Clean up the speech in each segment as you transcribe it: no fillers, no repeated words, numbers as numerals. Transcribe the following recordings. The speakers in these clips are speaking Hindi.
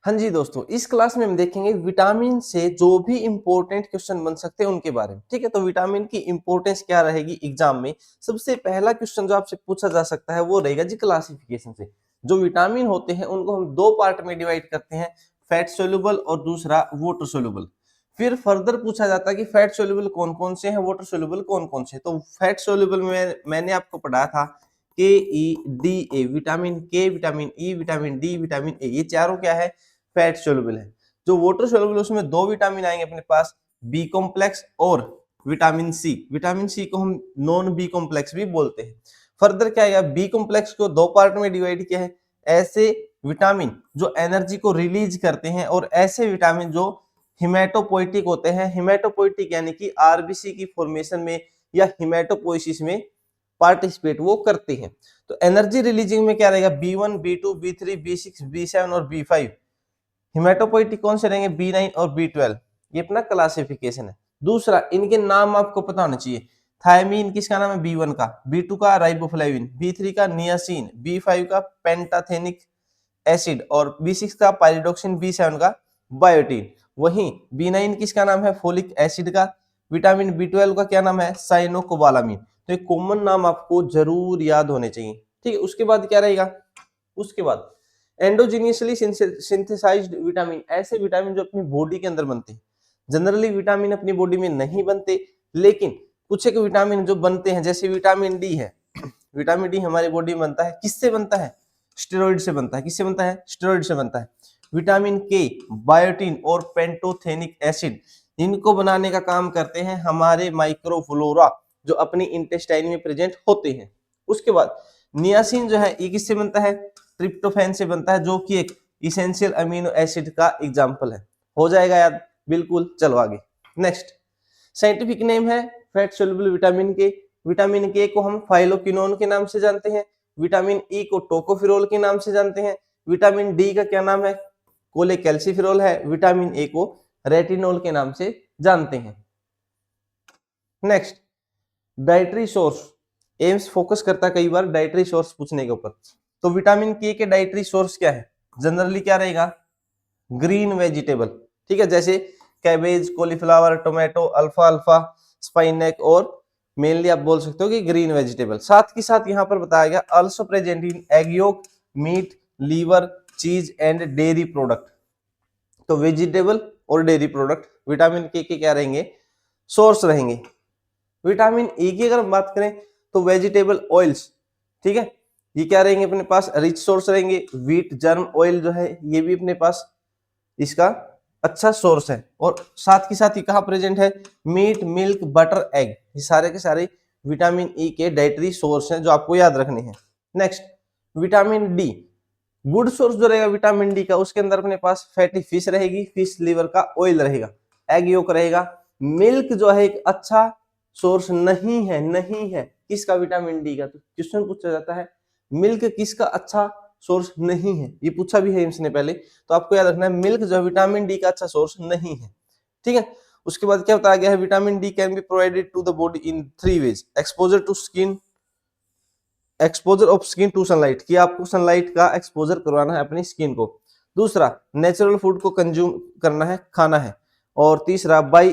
हाँ जी दोस्तों, इस क्लास में हम देखेंगे विटामिन से जो भी इंपॉर्टेंट क्वेश्चन बन सकते हैं उनके बारे में। ठीक है, तो विटामिन की इंपॉर्टेंस क्या रहेगी एग्जाम में। सबसे पहला क्वेश्चन जो आपसे पूछा जा सकता है वो रहेगा जी क्लासिफिकेशन से। जो विटामिन होते हैं उनको हम दो पार्ट में डिवाइड करते हैं, फैट सोल्यूबल और दूसरा वाटर सोल्यूबल। फिर फर्दर पूछा जाता है कि फैट सोल्यूबल कौन कौन से हैं, वाटर सोल्यूबल कौन कौन से। तो फैट सोल्यूबल में मैंने आपको पढ़ाया था के ई डी ए, विटामिन के, vitamin E, vitamin D, vitamin A, ये चारों क्या है, फैट सोल्यूबल है। जो वाटर सोल्यूबल उसमें दो विटामिन आएंगे अपने पास, बी कॉम्प्लेक्स और विटामिन सी। विटामिन सी को हम नॉन बी कॉम्प्लेक्स भी बोलते हैं। फर्दर क्या आएगा, बी कॉम्प्लेक्स को दो पार्ट में डिवाइड किया है, ऐसे विटामिन जो एनर्जी को रिलीज करते हैं और ऐसे विटामिन जो हिमेटोपोइटिक होते हैं। हिमेटोपोइटिक यानी कि आरबीसी की फॉर्मेशन में या हिमेटोपोइसिस में पार्टिसिपेट वो करते हैं। तो एनर्जी रिलीजिंग में क्या रहेगा, B1, B2, B3, B6, B7 और B5। हिमेटोपोइटिक कौन से रहेंगे, B9 और B12। ये अपना क्लासिफिकेशन है। दूसरा, इनके नाम आपको पता होना चाहिए। थायमीन किसका नाम है, B1 का, B2 का राइबोफ्लेविन, B3 का नियासिन, B5 का पेंटाथेनिक एसिड और B6 का पाइरिडोक्सिन, B7 का बायोटीन। वहीं B9 किसका नाम है, फोलिक एसिड का। विटामिन B12 का क्या नाम है, साइनोकोबालामिन। तो ये कॉमन नाम आपको जरूर याद होने चाहिए। ठीक है, उसके बाद क्या रहेगा, उसके बाद एंडोजीनियसली सिंथेसाइज्ड विटामिन, ऐसे विटामिन जो अपनी बॉडी के अंदर बनते हैं। जनरली विटामिन अपनी बॉडी में नहीं बनते, लेकिन कुछ एक विटामिन जो बनते हैं, जैसे विटामिन डी है। विटामिन डी हमारी बॉडी में बनता है, किससे बनता है, स्टेरॉइड से बनता है। किससे बनता है, स्टेरॉइड से बनता है। विटामिन के, बायोटीन और पेंटोथेनिक एसिड, इनको बनाने का काम करते हैं हमारे माइक्रोफ्लोरा जो अपनी इंटेस्टाइन में प्रेजेंट होते हैं। उसके बाद नियासिन जो है, ये किससे बनता है, ट्रिप्टोफैन से बनता है, जो कि एक इसेंशियल अमीनो एसिड का एग्जाम्पल है। हो जाएगा याद, बिल्कुल। चलो आगे, नेक्स्ट। साइंटिफिक नेम है फैट सोल्यूबल विटामिन के। विटामिन के को हम फाइलोक्विनोन के नाम से जानते हैं। विटामिन ई को टोकोफिरोल के नाम से जानते हैं। विटामिन डी का क्या नाम है, कोलेकैल्सिफेरॉल है। विटामिन ए को रेटिनोल के नाम से जानते हैं। Next, dietary source. AIIMS focus करता है कई बार डाइटरी सोर्स पूछने के ऊपर। तो विटामिन के डाइटरी सोर्स क्या है, जनरली क्या रहेगा, ग्रीन वेजिटेबल। ठीक है, जैसे cabbage, cauliflower, tomato, alpha alpha, spinach और मेनली आप बोल सकते हो कि ग्रीन वेजिटेबल। साथ ही साथ यहाँ पर बताया गया also present in egg yolk, meat, liver, cheese and dairy product. तो वेजिटेबल और डेयरी प्रोडक्ट विटामिन के क्या रहेंगे, सोर्स रहेंगे। विटामिन ई की अगर हम बात करें तो वेजिटेबल ऑयल्स, ठीक है, ये क्या रहेंगे अपने पास, रिच सोर्स रहेंगे। व्हीट जर्म ऑयल जो है ये भी अपने पास इसका अच्छा सोर्स है। और साथ ही कहाँ प्रेजेंट है, मीट, मिल्क, बटर, एग, ये सारे के सारे विटामिन ई के डाइटरी सोर्स हैं जो आपको याद रखने हैं। Next, vitamin D, good source जो रहेगा विटामिन डी का, उसके अंदर अपने पास फैटी फिश रहेगी, फिश लीवर का ऑयल रहेगा, एग योक रहेगा। मिल्क जो है एक अच्छा सोर्स नहीं है, नहीं है किसका, विटामिन डी का। तो क्वेश्चन पूछा जाता है मिल्क किसका अच्छा सोर्स नहीं है, ये पूछा भी है एम्स ने पहले। तो आपको याद रखना है मिल्क जो है विटामिन डी का अच्छा सोर्स नहीं है। ठीक है, उसके बाद क्या बताया गया है, vitamin D can be provided to the body in 3 ways. Exposure to skin, exposure of skin to sunlight, कि आपको सनलाइट का एक्सपोजर करवाना है अपनी स्किन को। दूसरा, नेचुरल फूड को कंज्यूम करना है, खाना है। और तीसरा, by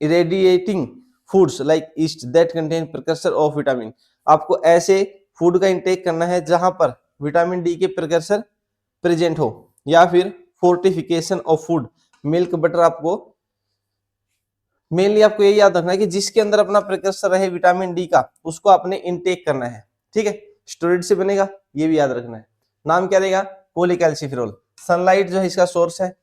irradiating foods like yeast that contain precursor of vitamin, आपको ऐसे फूड का इंटेक करना है जहां पर विटामिन डी के प्रिकर्सर प्रेजेंट हो। या फिर fortification of food, milk, butter, आपको मेनली आपको ये याद रखना है कि जिसके अंदर अपना प्रिकर्सर रहे विटामिन डी का, उसको आपने इनटेक करना है। ठीक है, स्टेरॉइड से बनेगा, ये भी याद रखना है। नाम क्या रहेगा, कोलिकैल्सिफेरॉल। सनलाइट जो है इसका सोर्स है।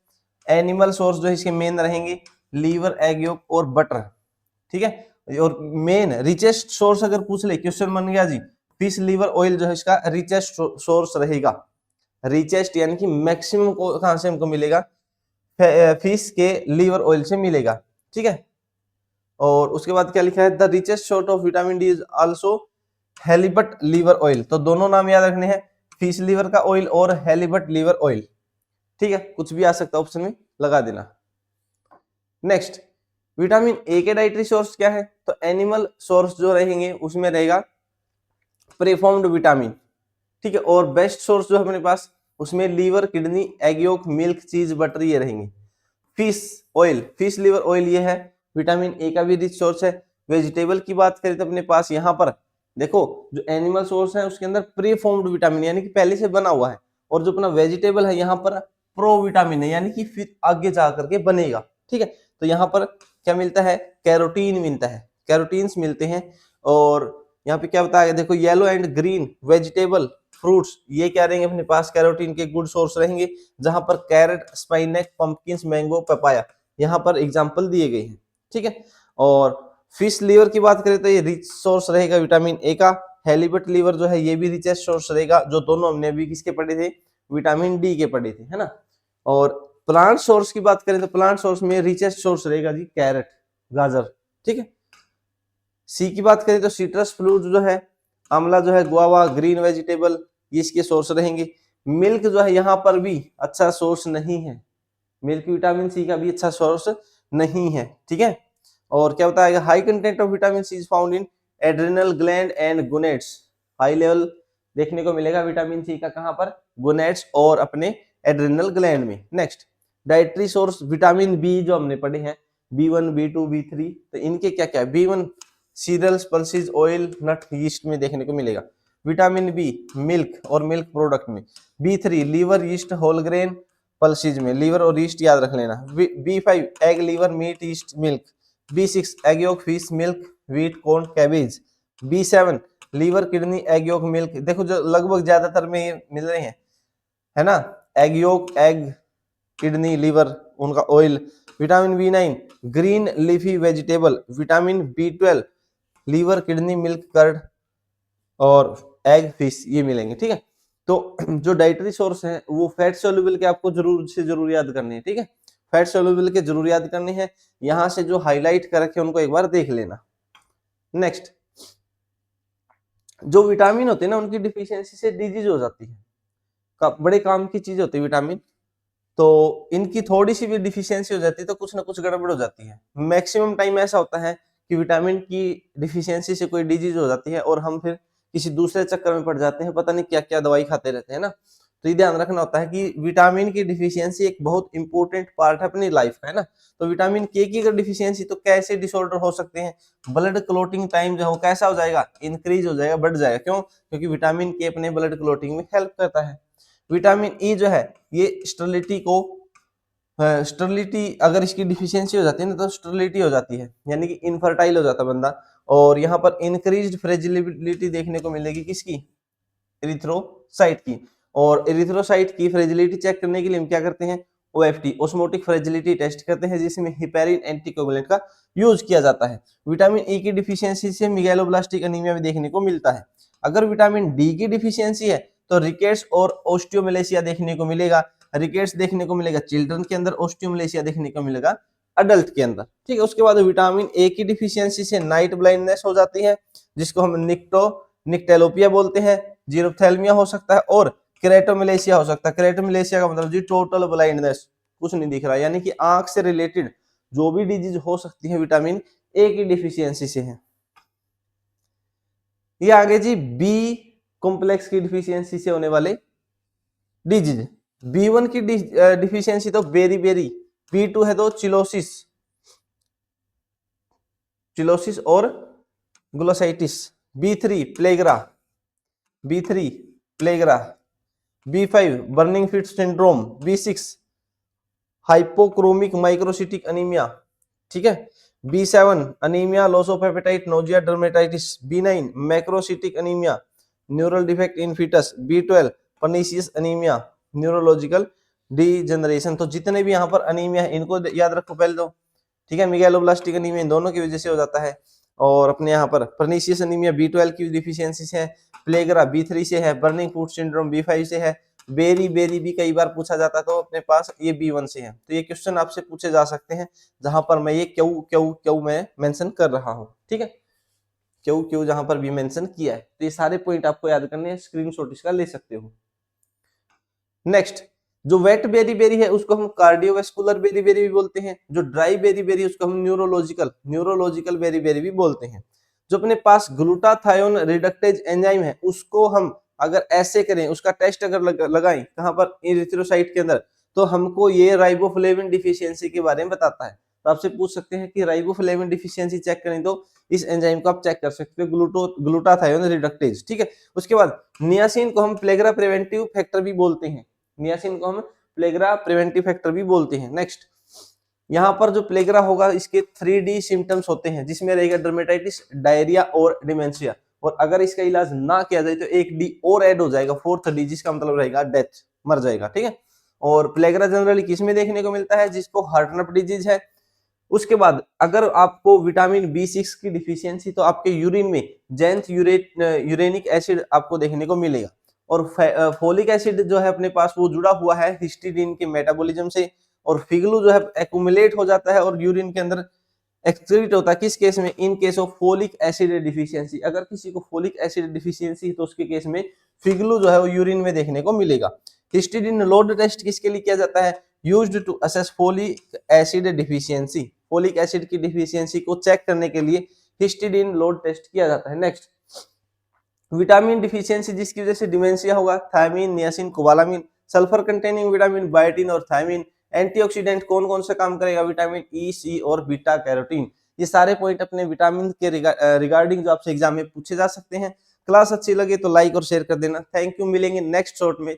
एनिमल सोर्स जो है इसके मेन रहेंगे लीवर, एग योक और बटर। ठीक है, और मेन रिचेस्ट सोर्स अगर पूछ ले, क्वेश्चन बन गया जी, फिश लीवर ऑयल जो है इसका रिचेस्ट सोर्स रहेगा। रिचेस्ट यानी कि मैक्सिमम को कहां से हमको मिलेगा, फिश के लीवर ऑयल से मिलेगा। ठीक है, और उसके बाद क्या लिखा है, the richest source of vitamin D is also halibut liver oil. तो दोनों नाम याद रखने हैं, फिश लीवर का ऑयल और हेलिबट लीवर ऑयल। ठीक है, कुछ भी आ सकता है ऑप्शन में, लगा देना। नेक्स्ट, विटामिन ए के डाइटरी सोर्स क्या है, तो एनिमल सोर्स जो रहेंगे उसमें रहेगा प्रेफॉर्म्ड विटामिन। ठीक है, और बेस्ट सोर्स जो है अपने पास उसमें liver, kidney, egg yolk, milk, cheese, butter ये रहेंगे। Fish oil, fish liver oil ये है, विटामिन ए का भी रिच सोर्स है। वेजिटेबल की बात करें तो अपने पास यहाँ पर देखो जो एनिमल सोर्स है उसके अंदर प्री फॉर्म्ड विटामिन यानी कि पहले से बना हुआ है, और जो अपना वेजिटेबल है यहाँ पर प्रो विटामिन है यानी कि फिर आगे जा करके बनेगा। ठीक है, तो यहाँ पर क्या मिलता है, कैरोटीन मिलता है, कैरोटीन्स मिलते हैं। और यहाँ पे क्या बताया देखो, yellow and green vegetable fruits ये क्या रहेंगे अपने पास, कैरोटीन के गुड सोर्स रहेंगे, जहां पर कैरेट, स्पाइनैक, पंपकिंस, मैंगो, पपाया यहाँ पर एग्जांपल दिए गए हैं। ठीक है, और फिश लीवर की बात करें तो ये रिच सोर्स रहेगा विटामिन ए का। हेलीबट लीवर जो है ये भी रिचेस्ट सोर्स रहेगा, जो दोनों हमने अभी किसके पढ़े थे, विटामिन डी के पढ़े थे, है ना। और प्लांट सोर्स की बात करें तो प्लांट सोर्स में रिचेस्ट सोर्स रहेगा जी कैरेट, गाजर। ठीक है, सी की बात करें तो सिट्रस फ्रूट जो है, आंवला जो है, गुआवा, ग्रीन वेजिटेबल ये इसके सोर्स रहेंगे। मिल्क जो है यहाँ पर भी अच्छा सोर्स नहीं है, मिल्क विटामिन सी का भी अच्छा सोर्स नहीं है। ठीक है, और क्या बताएगा, high content of vitamin C is found in adrenal gland and gonads, high level देखने को मिलेगा विटामिन सी का कहां पर, गोनेड्स और अपने एड्रिनल ग्लैंड में। Next dietary source vitamin B जो हमने पढ़े हैं, B1, B2, B3, तो इनके क्या क्या है, B1 cereals, pulses, oil, nut, yeast में देखने को मिलेगा। विटामिन बी मिल्क और मिल्क प्रोडक्ट में। B3 liver, yeast, whole grain pulses में, लीवर और यीस्ट याद रख लेना। B5 egg, liver, meat, yeast, milk. B6 egg yolk, fish, milk, wheat, corn, cabbage. B7 liver, kidney, egg yolk, milk, देखो जो लगभग ज्यादातर में ये मिल रहे हैं, है ना, egg yolk, egg, kidney, liver, उनका oil. Vitamin B9 green leafy vegetable. Vitamin B12 liver, kidney, milk, curd और एग, फिश ये मिलेंगे। ठीक है, तो जो डाइटरी सोर्स है वो फैट सोल्यूबल के आपको जरूर से जरूर याद करने हैं। ठीक है, फैट सोल्यूबल के जरूर याद करने हैं, यहां से जो हाईलाइट कर रखे उनको एक बार देख लेना। नेक्स्ट, जो विटामिन होते हैं ना उनकी डिफिशियंसी से डिजीज हो जाती है, बड़े काम की चीज होती है विटामिन, तो इनकी थोड़ी सी भी डिफिशियंसी हो जाती है तो कुछ ना कुछ गड़बड़ हो जाती है। मैक्सिमम टाइम ऐसा होता है कि विटामिन की डिफिशियंसी से कोई डिजीज हो जाती है और हम फिर किसी दूसरे चक्कर में पड़ जाते हैं, पता नहीं क्या क्या दवाई खाते रहते हैं ना। तो ये ध्यान रखना होता है कि विटामिन की डिफिशियंसी एक बहुत इंपॉर्टेंट पार्ट है अपनी लाइफ का, है ना। तो विटामिन के की अगर डिफिशियंसी तो कैसे डिसऑर्डर हो सकते हैं, ब्लड क्लोटिंग टाइम जो है कैसा हो जाएगा, इंक्रीज हो जाएगा, बढ़ जाएगा। क्यों, क्योंकि विटामिन के अपने ब्लड क्लोटिंग में हेल्प करता है। विटामिन ई जो है ये स्टेरिलिटी को, स्टेरिलिटी अगर इसकी डिफिशियंसी हो जाती है ना तो स्टेरिलिटी हो जाती है, यानी कि इनफर्टाइल हो जाता है बंदा। और यहाँ पर इंक्रीज्ड फ्रेजिलिटी देखने को मिलेगी किसकी, एरिथ्रोसाइट की। और एरिथ्रोसाइट की फ्रेजिलिटी चेक करने के लिए हम क्या करते हैं, OFT ऑस्मोटिक फ्रेजिलिटी टेस्ट करते हैं, जिसमें हिपेरिन एंटीकोगुलेंट का यूज किया जाता है। विटामिन ई की डिफिशियंसी से मिगेलोब्लास्टिक एनीमिया भी देखने को मिलता है। अगर विटामिन डी की डिफिशियंसी है तो रिकेट्स और ओस्टियोमलेशिया देखने को मिलेगा। रिकेट्स देखने को मिलेगा चिल्ड्रन के अंदर, ओस्टियोमलेशिया देखने को मिलेगा अडल्ट के अंदर। ठीक है, उसके बाद विटामिन ए की डिफिशियंसी से नाइट ब्लाइंडनेस हो जाती है, जिसको हम निक्टेलोपिया बोलते हैं, जीरोथैल्मिया हो सकता है और केरेटोमलेशिया हो सकता है। केरेटोमलेशिया का मतलब जी टोटल ब्लाइंडनेस, कुछ नहीं दिख रहा, यानी कि आंख से रिलेटेड जो भी डिजीज हो सकती है विटामिन ए की डिफिशियंसी से है। ये आगे जी बी कॉम्प्लेक्स की डिफिशियंसी से होने वाले डिजीज। B1 की डिफिशियंसी तो बेरी बेरी, B2 है तो चिलोसिस, चिलोसिस और glossitis. B3 pellagra, B3 pellagra. B5 burning feet syndrome. B6 hypochromic microcytic anaemia. ठीक है, B7 anaemia, loss of appetite, nausea, dermatitis. B9 macrocytic anaemia, neural defect in foetus. B12 pernicious anaemia, neurological degeneration. तो जितने भी यहाँ पर अनीमिया है इनको याद रखो पहले तो। ठीक है, मिगेलोब्लास्टिक अनीमिया इन दोनों की वजह से हो जाता है। और अपने यहाँ पर पर्नीशियस अनीमिया B12 की डिफिशियंसी से है, प्लेगरा B3 से है, बर्निंग फूट सिंड्रोम B5 से है, बेरी बेरी भी कई बार पूछा जाता है तो अपने पास ये B1 से है। तो ये क्वेश्चन आपसे पूछे जा सकते हैं जहां पर मैं ये क्यों क्यों क्यों मैं मेंशन कर रहा हूं। ठीक है, क्यों क्यों जहां पर भी मेंशन किया है, तो ये सारे पॉइंट आपको याद करने हैं, स्क्रीनशॉट इसका ले सकते हो। नेक्स्ट, जो वेट बेरी बेरी है उसको हम कार्डियोवेस्कुलर बेरी बेरी भी बोलते हैं, जो ड्राई बेरी बेरी उसको हम न्यूरोलॉजिकल बेरी बेरी भी बोलते हैं। जो अपने पास ग्लूटाथायोन रिडक्टेज एंजाइम है उसको हम अगर ऐसे करें, उसका टेस्ट अगर लगाएं कहां पर, इरिथ्रोसाइट के अंदर, तो हमको ये राइबोफ्लेविन डिफिशियंसी के बारे में बताता है। तो आपसे पूछ सकते हैं कि राइबोफ्लेविन डिफिशियंसी चेक करें तो इस एंजाइम को आप चेक कर सकते हो, ग्लूटाथायोन रिडक्टेज, ठीक है। उसके बाद नियासिन को हम प्लेग्रा प्रिवेंटिव फैक्टर भी बोलते हैं, नियासिन को हम प्लेग्रा प्रिवेंटिव फैक्टर भी बोलते हैं। नेक्स्ट, यहाँ पर जो प्लेग्रा होगा इसके 3D सिम्टम्स होते हैं, जिसमें रहेगा डर्मेटाइटिस, डायरिया और डिमेंशिया। और अगर इसका इलाज ना किया जाए तो एक डी और ऐड हो जाएगा, 4th डी, जिसका मतलब रहेगा डेथ, मर जाएगा, ठीक है। और प्लेग्रा जनरली किसमें देखने को मिलता है, जिसको हार्टनप डिजीज है। उसके बाद अगर आपको विटामिन B6 की डिफिशियंसी, तो आपके यूरिन में जेंथ यूरेनिक एसिड आपको देखने को मिलेगा। और फोलिक एसिड जो है अपने पास वो जुड़ा हुआ है हिस्टीडीन के मेटाबॉलिज्म से, और फिगलू जो है एक्यूमुलेट हो जाता है और यूरिन के अंदर एक्सक्रीट होता है। किस केस में, in case of folic acid deficiency. अगर किसी को फोलिक एसिड डिफिशियंसी तो उसके केस में फिगलू जो है वो यूरिन में देखने को मिलेगा। हिस्टीडीन लोड टेस्ट किसके लिए किया जाता है, used to assess folic acid deficiency. Folic acid की डिफिशियंसी को चेक करने के लिए हिस्टीडीन लोड टेस्ट किया जाता है। नेक्स्ट, विटामिन डिफिशियंसी जिसकी वजह से डिमेंशिया होगा, thiamine, niacin, cobalamin. Sulphur containing vitamin, biotin और थायमिन। एंटीऑक्सीडेंट कौन कौन से काम करेगा, विटामिन ई, सी और बीटा कैरोटीन। ये सारे पॉइंट अपने विटामिन के रिगार्डिंग जो आपसे एग्जाम में पूछे जा सकते हैं। क्लास अच्छी लगे तो लाइक और शेयर कर देना। थैंक यू, मिलेंगे नेक्स्ट शॉर्ट में।